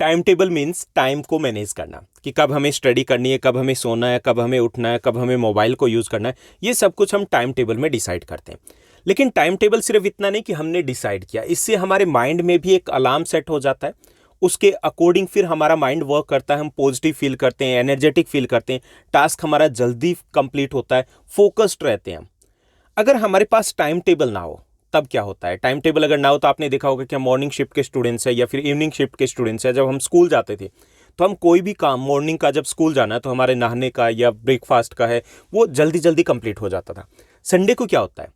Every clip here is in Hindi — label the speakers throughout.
Speaker 1: टाइम टेबल मीन्स टाइम को मैनेज करना, कि कब हमें स्टडी करनी है, कब हमें सोना है, कब हमें उठना है, कब हमें मोबाइल को यूज़ करना है। ये सब कुछ हम टाइम टेबल में डिसाइड करते हैं। लेकिन टाइम टेबल सिर्फ इतना नहीं कि हमने डिसाइड किया, इससे हमारे माइंड में भी एक अलार्म सेट हो जाता है। उसके अकॉर्डिंग फिर हमारा माइंड वर्क करता है, हम पॉजिटिव फील करते हैं, एनर्जेटिक फील करते हैं, टास्क हमारा जल्दी कंप्लीट होता है, फोकस्ड रहते हैं हम। अगर हमारे पास टाइम टेबल ना हो तब क्या होता है? टाइम टेबल अगर ना हो तो आपने देखा होगा कि हम मॉर्निंग शिफ्ट के स्टूडेंट्स हैं या फिर इवनिंग शिफ्ट के स्टूडेंट्स हैं। जब हम स्कूल जाते थे तो हम कोई भी काम, मॉर्निंग का जब स्कूल जाना है तो हमारे नहाने का या ब्रेकफास्ट का है, वो जल्दी जल्दी कंप्लीट हो जाता था। संडे को क्या होता है?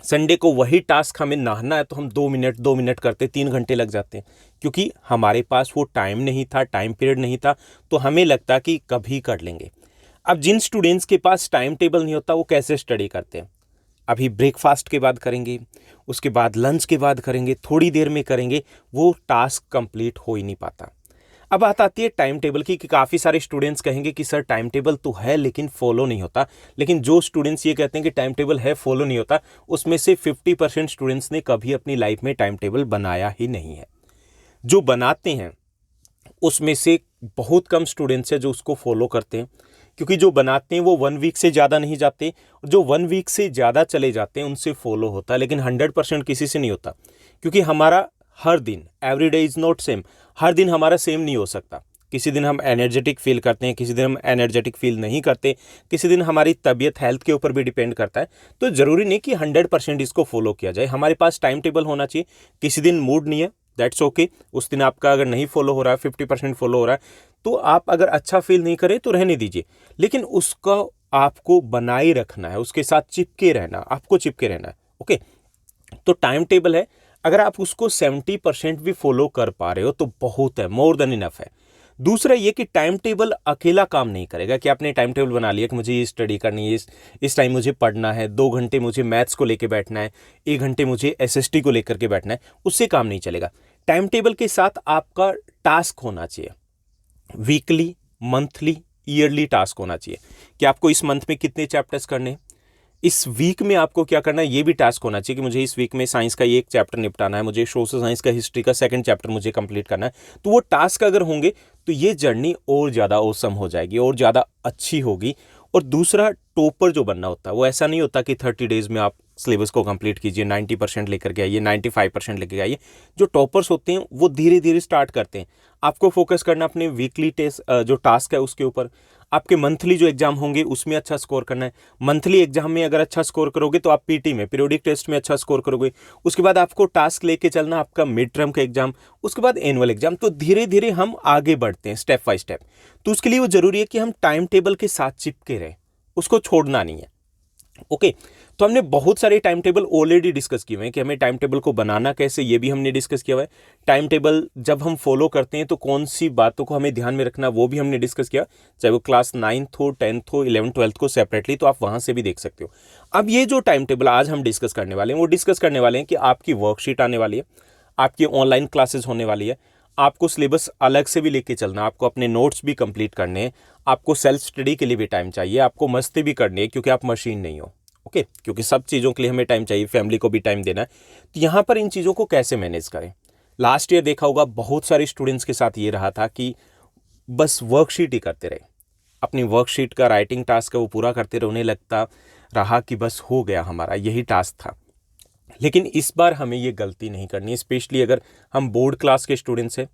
Speaker 1: संडे को वही टास्क हमें नहाना है तो हम 2 मिनट करते, 3 घंटे लग जाते हैं, क्योंकि हमारे पास वो टाइम नहीं था, टाइम पीरियड नहीं था, तो हमें लगता कि कभी कर लेंगे। अब जिन स्टूडेंट्स के पास टाइम टेबल नहीं होता वो कैसे स्टडी करते हैं? अभी ब्रेकफास्ट के बाद करेंगे, उसके बाद लंच के बाद करेंगे, थोड़ी देर में करेंगे, वो टास्क कंप्लीट हो ही नहीं पाता। अब बात आती है टाइम टेबल की, कि काफ़ी सारे स्टूडेंट्स कहेंगे कि सर टाइम टेबल तो है लेकिन फॉलो नहीं होता। लेकिन जो स्टूडेंट्स ये कहते हैं कि टाइम टेबल है, फॉलो नहीं होता, उसमें से 50% स्टूडेंट्स ने कभी अपनी लाइफ में टाइम टेबल बनाया ही नहीं है। जो बनाते हैं उसमें से बहुत कम स्टूडेंट्स हैं जो उसको फॉलो करते हैं, क्योंकि जो बनाते हैं वो 1 वीक से ज़्यादा नहीं जाते, जो 1 वीक से ज़्यादा चले जाते हैं उनसे फॉलो होता है, लेकिन 100% किसी से नहीं होता। क्योंकि हमारा हर दिन, every day is not same, हर दिन हमारा सेम नहीं हो सकता। किसी दिन हम एनर्जेटिक फील करते हैं, किसी दिन हम एनर्जेटिक फील नहीं करते, किसी दिन हमारी तबीयत, हेल्थ के ऊपर भी डिपेंड करता है। तो ज़रूरी नहीं कि 100% इसको फॉलो किया जाए। हमारे पास टाइम टेबल होना चाहिए। किसी दिन मूड नहीं है, दैट्स ओके, उस दिन आपका अगर नहीं फॉलो हो रहा है, 50% फॉलो हो रहा है, तो आप अगर अच्छा फील नहीं करें तो रहने दीजिए, लेकिन उसका आपको बनाए रखना है, उसके साथ चिपके रहना, आपको चिपके रहना है। ओके, तो टाइम टेबल है, अगर आप उसको 70% भी फॉलो कर पा रहे हो तो बहुत है, मोर देन इनफ है। दूसरा ये कि टाइम टेबल अकेला काम नहीं करेगा, कि आपने टाइम टेबल बना लिया कि मुझे ये स्टडी करनी है, इस टाइम मुझे पढ़ना है, 2 घंटे मुझे मैथ्स को लेकर बैठना है, 1 घंटे मुझे एसएसटी को लेकर के बैठना है, उससे काम नहीं चलेगा। टाइम टेबल के साथ आपका टास्क होना चाहिए, वीकली, मंथली, ईयरली टास्क होना चाहिए, कि आपको इस मंथ में कितने चैप्टर्स करने हैं, इस वीक में आपको क्या करना है, ये भी टास्क होना चाहिए कि मुझे इस वीक में साइंस का ये एक चैप्टर निपटाना है, मुझे सोशल साइंस का, हिस्ट्री का 2nd चैप्टर मुझे कंप्लीट करना है। तो वो टास्क अगर होंगे तो ये जर्नी और ज़्यादा औसम हो जाएगी और ज़्यादा अच्छी होगी। और दूसरा, टॉपर जो बनना होता है वो ऐसा नहीं होता कि 30 डेज़ में आप सिलेबस को कंप्लीट कीजिए, 90% लेकर के आइए, 95% लेकर आइए। जो टॉपर्स होते हैं वो धीरे धीरे स्टार्ट करते हैं। आपको फोकस करना अपने वीकली टेस्ट जो टास्क है उसके ऊपर। आपके मंथली जो एग्जाम होंगे उसमें अच्छा स्कोर करना है। मंथली एग्जाम में अगर अच्छा स्कोर करोगे तो आप पीटी में, पीरियोडिक टेस्ट में अच्छा स्कोर करोगे। उसके बाद आपको टास्क लेके चलना आपका मिड टर्म का एग्जाम, उसके बाद एनुअल एग्जाम। तो धीरे धीरे हम आगे बढ़ते हैं स्टेप बाय स्टेप। तो उसके लिए वो जरूरी है कि हम टाइम टेबल के साथ चिपके रहें, उसको छोड़ना नहीं है। ओके, तो हमने बहुत सारे टाइम टेबल ऑलरेडी डिस्कस किए हुए हैं कि हमें टाइम टेबल को बनाना कैसे, ये भी हमने डिस्कस किया हुआ है। टाइम टेबल जब हम फॉलो करते हैं तो कौन सी बातों को हमें ध्यान में रखना, वो भी हमने डिस्कस किया, चाहे वो क्लास 9th हो, 10th हो, 11th 12th को सेपरेटली, तो आप वहां से भी देख सकते हो। अब ये जो टाइम टेबल आज हम डिस्कस करने वाले हैं वो डिस्कस करने वाले हैं कि आपकी वर्कशीट आने वाली है, आपकी ऑनलाइन क्लासेस होने वाली है, आपको सिलेबस अलग से भी लेके चलना, आपको अपने नोट्स भी कंप्लीट करने हैं, आपको सेल्फ स्टडी के लिए भी टाइम चाहिए, आपको मस्ती भी करनी है क्योंकि आप मशीन नहीं हो। ओके, क्योंकि सब चीज़ों के लिए हमें टाइम चाहिए, फैमिली को भी टाइम देना है। तो यहाँ पर इन चीज़ों को कैसे मैनेज करें? लास्ट ईयर देखा होगा बहुत सारे स्टूडेंट्स के साथ ये रहा था कि बस वर्कशीट ही करते रहे, अपनी वर्कशीट का राइटिंग टास्क है वो पूरा करते रहे, उन्हें लगता रहा कि बस हो गया, हमारा यही टास्क था। लेकिन इस बार हमें ये गलती नहीं करनी है, स्पेशली अगर हम बोर्ड क्लास के स्टूडेंट्स हैं,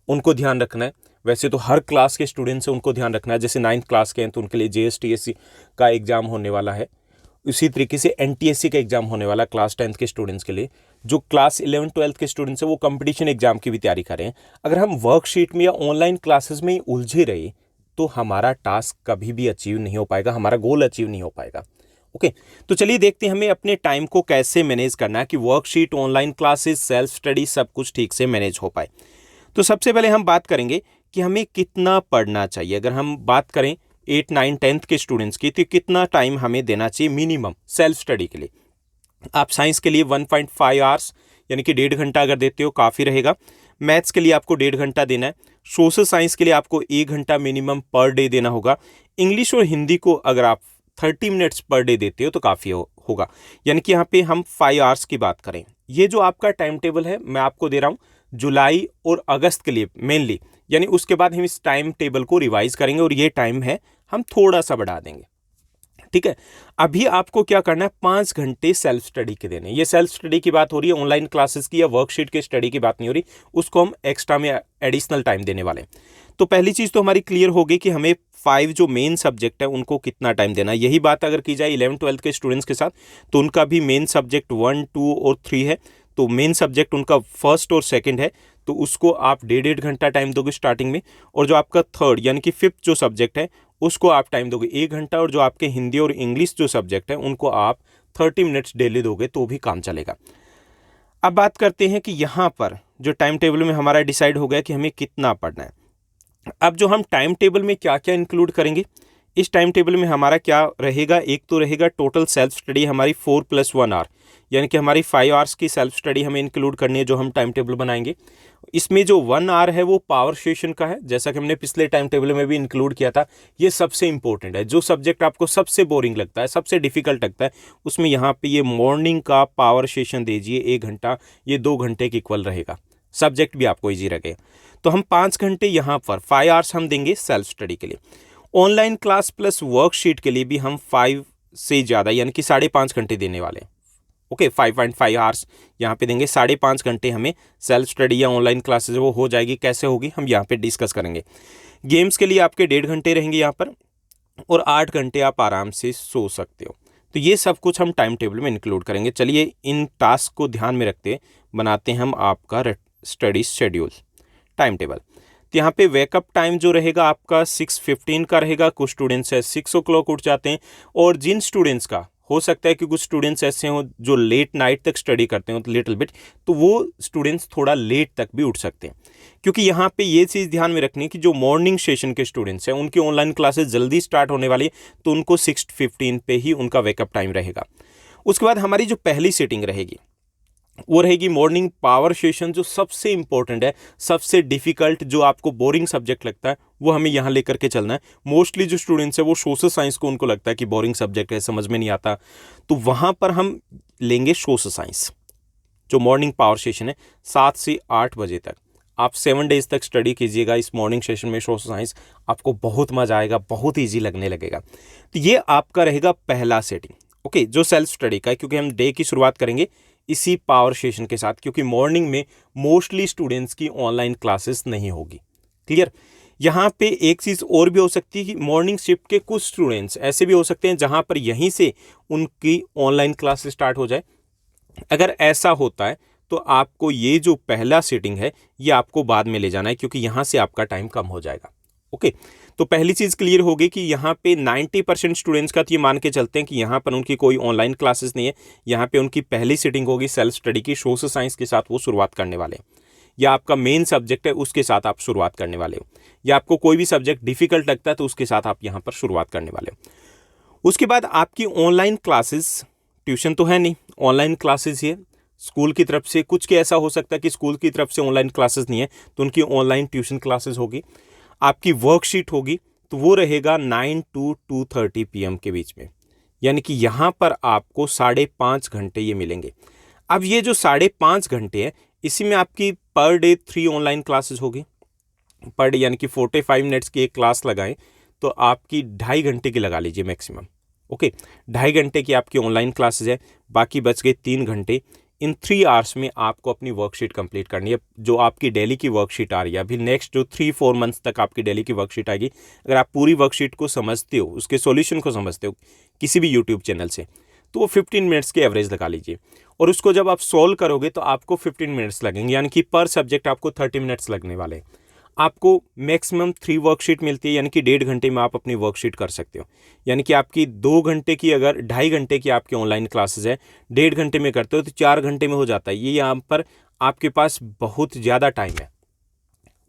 Speaker 1: उनको ध्यान रखना है। वैसे तो हर क्लास के स्टूडेंट्स हैं उनको ध्यान रखना है, जैसे 9th क्लास के हैं तो उनके लिए JSTSC का एग्ज़ाम होने वाला है, उसी तरीके से NTSC का एग्ज़ाम होने वाला क्लास 10th के स्टूडेंट्स के लिए। जो क्लास 11th 12th के स्टूडेंट्स हैं वो कंपटीशन एग्जाम की भी तैयारी करें। अगर हम वर्कशीट में या ऑनलाइन क्लासेस में ही उलझे रहे तो हमारा टास्क कभी भी अचीव नहीं हो पाएगा, हमारा गोल अचीव नहीं हो पाएगा। ओके, तो चलिए देखते हैं हमें अपने टाइम को कैसे मैनेज करना है कि worksheet, online classes, self study सब कुछ ठीक से मैनेज हो पाए। तो सबसे पहले हम बात करेंगे कि हमें कितना पढ़ना चाहिए। अगर हम बात करें 8, 9, 10th के स्टूडेंट्स की, तो कितना टाइम हमें देना चाहिए मिनिमम सेल्फ स्टडी के लिए। आप साइंस के लिए 1.5 आवर्स यानी कि 1.5 घंटा अगर देते हो काफ़ी रहेगा। मैथ्स के लिए आपको 1.5 घंटा देना है। सोशल साइंस के लिए आपको 1 घंटा मिनिमम पर डे देना होगा। इंग्लिश और हिंदी को अगर आप 30 मिनट्स पर डे देते हो तो काफ़ी होगा, यानी कि यहाँ पे हम 5 आवर्स की बात करें। ये जो आपका टाइम टेबल है मैं आपको दे रहा हूँ, जुलाई और अगस्त के लिए मेनली, यानी उसके बाद हम इस टाइम टेबल को रिवाइज करेंगे और ये टाइम है हम थोड़ा सा बढ़ा देंगे। ठीक है, अभी आपको क्या करना है, 5 घंटे सेल्फ स्टडी के देने। ये सेल्फ स्टडी की बात हो रही है, ऑनलाइन क्लासेस की या वर्कशीट के स्टडी की बात नहीं हो रही, उसको हम एक्स्ट्रा में एडिशनल टाइम देने वाले हैं। तो पहली चीज़ तो हमारी क्लियर होगी कि हमें 5 जो मेन सब्जेक्ट है उनको कितना टाइम देना है। यही बात अगर की जाए 11th-12th के स्टूडेंट्स के साथ, तो उनका भी मेन सब्जेक्ट 1, 2 और 3 है। तो मेन सब्जेक्ट उनका फर्स्ट और सेकंड है, तो उसको आप 1.5 घंटा टाइम दोगे स्टार्टिंग में। और जो आपका थर्ड यानी कि 5th जो सब्जेक्ट है उसको आप टाइम दोगे 1 घंटा। और जो आपके हिंदी और इंग्लिश जो सब्जेक्ट है उनको आप 30 मिनट्स डेली दोगे तो भी काम चलेगा। अब बात करते हैं कि यहाँ पर जो टाइम टेबल में हमारा डिसाइड हो गया कि हमें कितना पढ़ना है। अब जो हम टाइम टेबल में क्या क्या इंक्लूड करेंगे, इस टाइम टेबल में हमारा क्या रहेगा, एक तो रहेगा टोटल सेल्फ स्टडी हमारी 4+1 आवर, यानी कि हमारी 5 आवर्स की सेल्फ स्टडी हमें इंक्लूड करनी है जो हम टाइम टेबल बनाएंगे। इसमें जो 1 आवर है वो पावर सेशन का है, जैसा कि हमने पिछले टाइम टेबल में भी इंक्लूड किया था। ये सबसे इंपॉर्टेंट है, जो सब्जेक्ट आपको सबसे बोरिंग लगता है, सबसे डिफिकल्ट लगता है, उसमें यहाँ पे ये मॉर्निंग का पावर सेशन दीजिए 1 घंटा, ये 2 घंटे के इक्वल रहेगा, सब्जेक्ट भी आपको ईजी रहे। तो हम 5 घंटे यहाँ पर 5 आवर्स हम देंगे सेल्फ स्टडी के लिए। ऑनलाइन क्लास प्लस वर्कशीट के लिए भी हम 5 से ज़्यादा यानी कि 5.5 घंटे देने वाले हैं। ओके, 5.5 आवर्स यहाँ पे देंगे, 5.5 घंटे हमें सेल्फ स्टडी या ऑनलाइन क्लासेज वो हो जाएगी। कैसे होगी हम यहाँ पे डिस्कस करेंगे। गेम्स के लिए आपके 1.5 घंटे रहेंगे यहाँ पर, और 8 घंटे आप आराम से सो सकते हो। तो ये सब कुछ हम टाइम टेबल में इंक्लूड करेंगे। चलिए इन टास्क को ध्यान में रखते बनाते हैं हम आपका स्टडी शेड्यूल टाइम टेबल। तो यहाँ पे वेकअप टाइम जो रहेगा आपका 6:15 का रहेगा। कुछ स्टूडेंट्स है 6 o'clock उठ जाते हैं, और जिन स्टूडेंट्स का हो सकता है कि कुछ स्टूडेंट्स ऐसे हों जो लेट नाइट तक स्टडी करते हो लिटिल बिट, तो वो स्टूडेंट्स थोड़ा लेट तक भी उठ सकते हैं। क्योंकि यहाँ पे ये चीज़ ध्यान में रखनी है कि जो मॉर्निंग सेशन के स्टूडेंट्स हैं उनकी ऑनलाइन क्लासेस जल्दी स्टार्ट होने वाली है, तो उनको 6:15 पे ही उनका वेकअप टाइम रहेगा। उसके बाद हमारी जो पहली सीटिंग रहेगी वो रहेगी मॉर्निंग पावर सेशन, जो सबसे इंपॉर्टेंट है, सबसे डिफिकल्ट, जो आपको बोरिंग सब्जेक्ट लगता है वो हमें यहाँ लेकर के चलना है। मोस्टली जो स्टूडेंट्स है वो सोशल साइंस को उनको लगता है कि बोरिंग सब्जेक्ट है, समझ में नहीं आता, तो वहाँ पर हम लेंगे सोशल साइंस। जो मॉर्निंग पावर सेशन है 7 से 8 बजे तक, आप 7 डेज तक स्टडी कीजिएगा इस मॉर्निंग सेशन में सोशल साइंस, आपको बहुत मजा आएगा, बहुत ईजी लगने लगेगा। तो ये आपका रहेगा पहला सेटिंग। ओके, जो सेल्फ स्टडी का है, क्योंकि हम डे की शुरुआत करेंगे इसी पावर सेशन के साथ, क्योंकि मॉर्निंग में मोस्टली स्टूडेंट्स की ऑनलाइन क्लासेस नहीं होगी। क्लियर। यहाँ पे एक चीज़ और भी हो सकती है कि मॉर्निंग शिफ्ट के कुछ स्टूडेंट्स ऐसे भी हो सकते हैं जहाँ पर यहीं से उनकी ऑनलाइन क्लासेस स्टार्ट हो जाए। अगर ऐसा होता है तो आपको ये जो पहला सेटिंग है ये आपको बाद में ले जाना है, क्योंकि यहाँ से आपका टाइम कम हो जाएगा। ओके, तो पहली चीज़ क्लियर होगी कि यहाँ पे 90% स्टूडेंट्स का तो ये मान के चलते हैं कि यहाँ पर उनकी कोई ऑनलाइन क्लासेस नहीं है। यहाँ पे उनकी पहली सीटिंग होगी सेल्फ स्टडी की, सोशल साइंस के साथ वो शुरुआत करने वाले हैं, या आपका मेन सब्जेक्ट है उसके साथ आप शुरुआत करने वाले हो, या आपको कोई भी सब्जेक्ट डिफिकल्ट लगता है तो उसके साथ आप यहाँ पर शुरुआत करने वाले हो। उसके बाद आपकी ऑनलाइन क्लासेस, ट्यूशन तो है नहीं, ऑनलाइन क्लासेस ही है स्कूल की तरफ से। कुछ के ऐसा हो सकता है कि स्कूल की तरफ से ऑनलाइन क्लासेस नहीं है तो उनकी ऑनलाइन ट्यूशन क्लासेस होगी। आपकी वर्कशीट होगी तो वो रहेगा 9 to 2:30 PM के बीच में, यानी कि यहाँ पर आपको 5.5 घंटे ये मिलेंगे। अब ये जो 5.5 घंटे है इसी में आपकी पर डे 3 ऑनलाइन क्लासेस होगी। पर डे यानी कि 45 मिनट्स की एक क्लास लगाएं तो आपकी 2.5 घंटे की लगा लीजिए मैक्सिमम। ओके, 2.5 घंटे की आपकी ऑनलाइन क्लासेस है, बाकी बच गए 3 घंटे। इन 3 आवर्स में आपको अपनी वर्कशीट कंप्लीट करनी है, जो आपकी डेली की वर्कशीट आ रही है। अभी नेक्स्ट जो 3-4 मंथ्स तक आपकी डेली की वर्कशीट आएगी। अगर आप पूरी वर्कशीट को समझते हो, उसके सॉल्यूशन को समझते हो किसी भी यूट्यूब चैनल से, तो वो 15 मिनट्स के एवरेज लगा लीजिए। और उसको जब आप सॉल्व करोगे तो आपको 15 मिनट्स लगेंगे, यानी कि पर सब्जेक्ट आपको 30 मिनट्स लगने वाले हैं। आपको मैक्सिमम 3 वर्कशीट मिलती है, यानी कि 1.5 घंटे में आप अपनी वर्कशीट कर सकते हो। यानी कि आपकी 2 घंटे की, अगर 2.5 घंटे की आपकी ऑनलाइन क्लासेस है, 1.5 घंटे में करते हो तो 4 घंटे में हो जाता है। ये यहाँ पर आपके पास बहुत ज़्यादा टाइम है।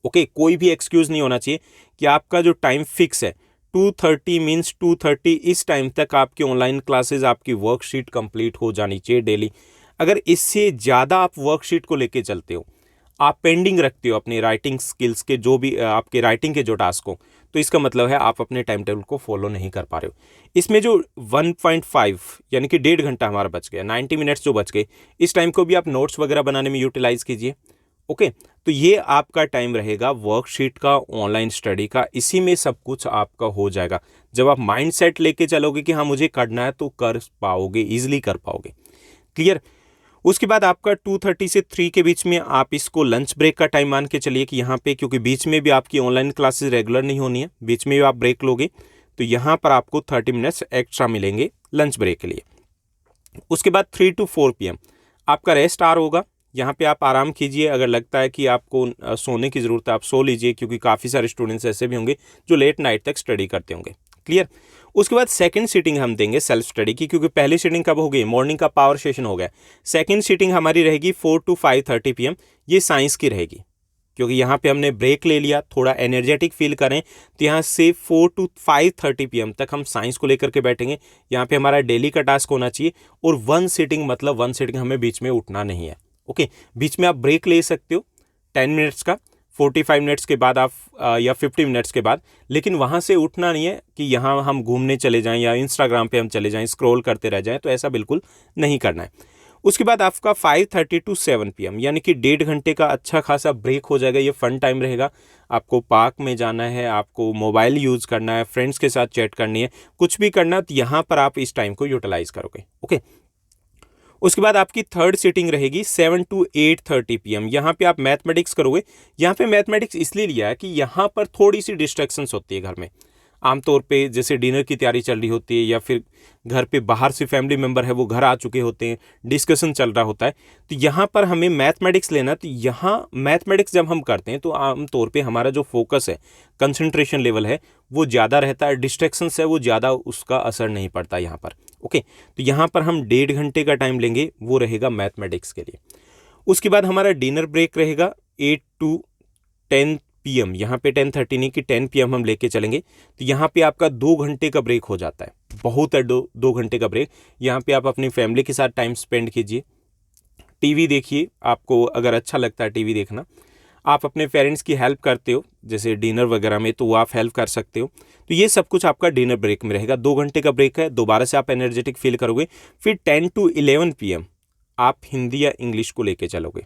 Speaker 1: ओके, कोई भी एक्सक्यूज़ नहीं होना चाहिए कि आपका जो टाइम फिक्स है 2:30 मीन्स 2:30, इस टाइम तक आपकी ऑनलाइन क्लासेस, आपकी वर्कशीट कंप्लीट हो जानी चाहिए डेली। अगर इससे ज़्यादा आप वर्कशीट को लेके चलते हो, आप पेंडिंग रखते हो अपने राइटिंग स्किल्स के, जो भी आपके राइटिंग के जो टास्क हो, तो इसका मतलब है आप अपने टाइम टेबल को फॉलो नहीं कर पा रहे हो। इसमें जो 1.5 यानी कि 1.5 घंटा हमारा बच गया, 90 मिनट्स जो बच गए, इस टाइम को भी आप नोट्स वगैरह बनाने में यूटिलाइज कीजिए। ओके, तो ये आपका टाइम रहेगा वर्कशीट का, ऑनलाइन स्टडी का, इसी में सब कुछ आपका हो जाएगा। जब आप माइंड सेट लेके चलोगे कि हाँ मुझे करना है तो कर पाओगे, ईजिली कर पाओगे। क्लियर। उसके बाद आपका 2:30 से 3 के बीच में आप इसको लंच ब्रेक का टाइम मान के चलिए कि यहाँ पे, क्योंकि बीच में भी आपकी ऑनलाइन क्लासेस रेगुलर नहीं होनी है, बीच में भी आप ब्रेक लोगे तो यहाँ पर आपको 30 मिनट्स एक्स्ट्रा मिलेंगे लंच ब्रेक के लिए। उसके बाद 3 to 4 PM आपका रेस्ट आवर होगा। यहाँ पे आप आराम कीजिए, अगर लगता है कि आपको सोने की ज़रूरत है आप सो लीजिए, क्योंकि काफ़ी सारे स्टूडेंट्स ऐसे भी होंगे जो लेट नाइट तक स्टडी करते होंगे। क्लियर। उसके बाद सेकंड सीटिंग हम देंगे सेल्फ स्टडी की, क्योंकि पहली सीटिंग कब हो गई, मॉर्निंग का पावर सेशन हो गया। सेकंड सीटिंग हमारी रहेगी 4 to 5:30 PM, ये साइंस की रहेगी, क्योंकि यहाँ पे हमने ब्रेक ले लिया, थोड़ा एनर्जेटिक फील करें, तो यहाँ से 4 to 5:30 PM तक हम साइंस को लेकर के बैठेंगे। यहाँ पे हमारा डेली का टास्क होना चाहिए, और वन सीटिंग मतलब वन सीटिंग हमें बीच में उठना नहीं है। ओके, बीच में आप ब्रेक ले सकते हो 10 मिनट्स का, 45 मिनट्स के बाद आप या 50 मिनट्स के बाद, लेकिन वहाँ से उठना नहीं है कि यहाँ हम घूमने चले जाएं या इंस्टाग्राम पे हम चले जाएं, स्क्रॉल करते रह जाएं, तो ऐसा बिल्कुल नहीं करना है। उसके बाद आपका 5:30 to 7 PM यानी कि 1.5 घंटे का अच्छा खासा ब्रेक हो जाएगा। ये फन टाइम रहेगा। आपको पार्क में जाना है, आपको मोबाइल यूज़ करना है, फ्रेंड्स के साथ चैट करनी है, कुछ भी करना है, तो यहाँ पर आप इस टाइम को यूटिलाइज करोगे। ओके, उसके बाद आपकी थर्ड सीटिंग रहेगी 7 to 8:30 PM। यहाँ पे आप मैथमेटिक्स करोगे। यहाँ पे मैथमेटिक्स इसलिए लिया है कि यहाँ पर थोड़ी सी डिस्ट्रैक्शंस होती है घर में। आमतौर पे जैसे डिनर की तैयारी चल रही होती है, या फिर घर पे बाहर से फैमिली मेम्बर है वो घर आ चुके होते हैं, डिस्कशन चल रहा होता है, तो यहाँ पर हमें मैथमेटिक्स लेना। तो यहाँ मैथमेटिक्स जब हम करते हैं तो आमतौर पे हमारा जो फोकस है, कंसंट्रेशन लेवल है, वो ज़्यादा रहता है, डिस्ट्रैक्शंस है वो ज़्यादा, उसका असर नहीं पड़ता यहाँ पर। ओके, तो यहाँ पर हम 1.5 घंटे का टाइम लेंगे, वो रहेगा मैथमेटिक्स के लिए। उसके बाद हमारा डिनर ब्रेक रहेगा 8 to 10 PM। यहाँ पे 10:30 नहीं कि 10 PM हम लेके चलेंगे, तो यहाँ पे आपका 2 घंटे का ब्रेक हो जाता है। बहुत है 2 घंटे का ब्रेक। यहाँ पे आप अपनी फैमिली के साथ टाइम स्पेंड कीजिए, टीवी देखिए, आपको अगर अच्छा लगता है टीवी देखना, आप अपने पेरेंट्स की हेल्प करते हो जैसे डिनर वगैरह में, तो वो आप हेल्प कर सकते हो। तो ये सब कुछ आपका डिनर ब्रेक में रहेगा। 2 घंटे का ब्रेक है, दोबारा से आप एनर्जेटिक फील करोगे। फिर 10 to 11 PM आप हिंदी या इंग्लिश को लेके चलोगे,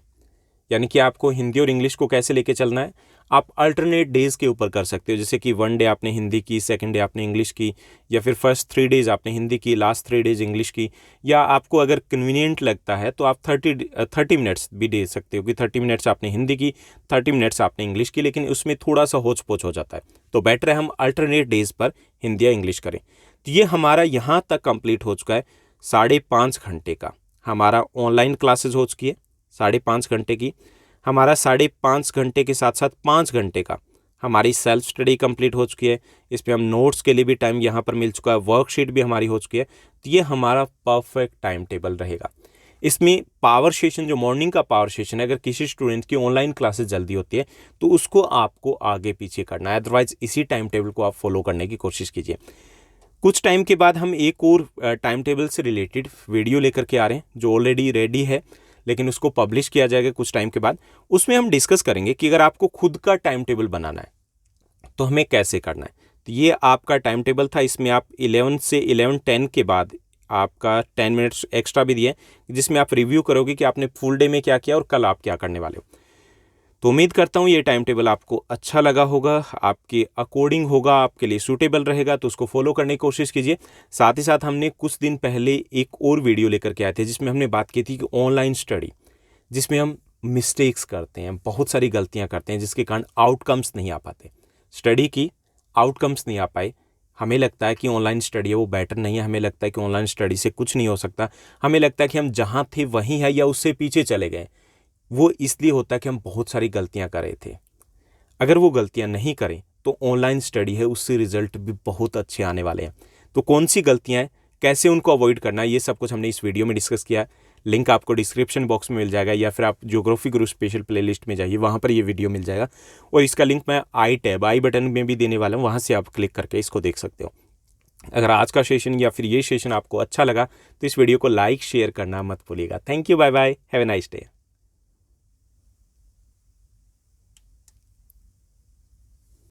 Speaker 1: यानी कि आपको हिंदी और इंग्लिश को कैसे लेके चलना है, आप अल्टरनेट डेज के ऊपर कर सकते हो। जैसे कि 1 डे आपने हिंदी की, सेकंड डे आपने इंग्लिश की, या फिर फर्स्ट 3 डेज आपने हिंदी की, लास्ट 3 डेज इंग्लिश की। या आपको अगर कन्वीनियंट लगता है तो आप 30 मिनट्स भी दे सकते हो कि 30 मिनट्स आपने हिंदी की, 30 मिनट्स आपने इंग्लिश की, लेकिन उसमें थोड़ा सा होच पोच हो जाता है, तो बेटर है हम अल्टरनेट डेज पर हिंदी या इंग्लिश करें। तो ये हमारा यहाँ तक कंप्लीट हो चुका है। 5.5 घंटे का हमारा ऑनलाइन क्लासेज हो चुकी है, 5.5 घंटे की। हमारा 5.5 घंटे के साथ साथ 5 घंटे का हमारी सेल्फ स्टडी कंप्लीट हो चुकी है। इस पर हम नोट्स के लिए भी टाइम यहाँ पर मिल चुका है, वर्कशीट भी हमारी हो चुकी है। तो ये हमारा परफेक्ट टाइम टेबल रहेगा। इसमें पावर सेशन, जो मॉर्निंग का पावर सेशन है, अगर किसी स्टूडेंट की ऑनलाइन क्लासेस जल्दी होती है तो उसको आपको आगे पीछे करना है, अदरवाइज इसी टाइम टेबल को आप फॉलो करने की कोशिश कीजिए। कुछ टाइम के बाद हम एक और टाइम टेबल से रिलेटेड वीडियो लेकर के आ रहे हैं, जो ऑलरेडी रेडी है, लेकिन उसको पब्लिश किया जाएगा कुछ टाइम के बाद। उसमें हम डिस्कस करेंगे कि अगर आपको खुद का टाइम टेबल बनाना है तो हमें कैसे करना है। तो ये आपका टाइम टेबल था। इसमें आप 11 से 11:10 के बाद आपका 10 मिनट्स एक्स्ट्रा भी दिए, जिसमें आप रिव्यू करोगे कि आपने फुल डे में क्या किया और कल आप क्या करने वाले हो। तो उम्मीद करता हूँ ये टाइम टेबल आपको अच्छा लगा होगा, आपके अकॉर्डिंग होगा, आपके लिए सूटेबल रहेगा, तो उसको फॉलो करने की कोशिश कीजिए। साथ ही साथ हमने कुछ दिन पहले एक और वीडियो लेकर के आए थे, जिसमें हमने बात की थी कि ऑनलाइन स्टडी, जिसमें हम मिस्टेक्स करते हैं, बहुत सारी गलतियाँ करते हैं, जिसके कारण आउटकम्स नहीं आ पाते। स्टडी की आउटकम्स नहीं आ पाए, हमें लगता है कि ऑनलाइन स्टडी है वो बेटर नहीं है, हमें लगता है कि ऑनलाइन स्टडी से कुछ नहीं हो सकता, हमें लगता है कि हम जहाँ थे वहीं हैं या उससे पीछे चले गए। वो इसलिए होता है कि हम बहुत सारी गलतियां कर रहे थे। अगर वो गलतियां नहीं करें तो ऑनलाइन स्टडी है, उससे रिजल्ट भी बहुत अच्छे आने वाले हैं। तो कौन सी गलतियां हैं, कैसे उनको अवॉइड करना है, ये सब कुछ हमने इस वीडियो में डिस्कस किया। लिंक आपको डिस्क्रिप्शन बॉक्स में मिल जाएगा, या फिर आप ज्योग्राफी गुरु स्पेशल प्लेलिस्ट में जाइए, वहाँ पर ये वीडियो मिल जाएगा। और इसका लिंक मैं आई बटन में भी देने वाला हूँ, वहाँ से आप क्लिक करके इसको देख सकते हो। अगर आज का सेशन या फिर ये सेशन आपको अच्छा लगा तो इस वीडियो को लाइक शेयर करना मत भूलिएगा। Thank you, bye bye, have a nice day.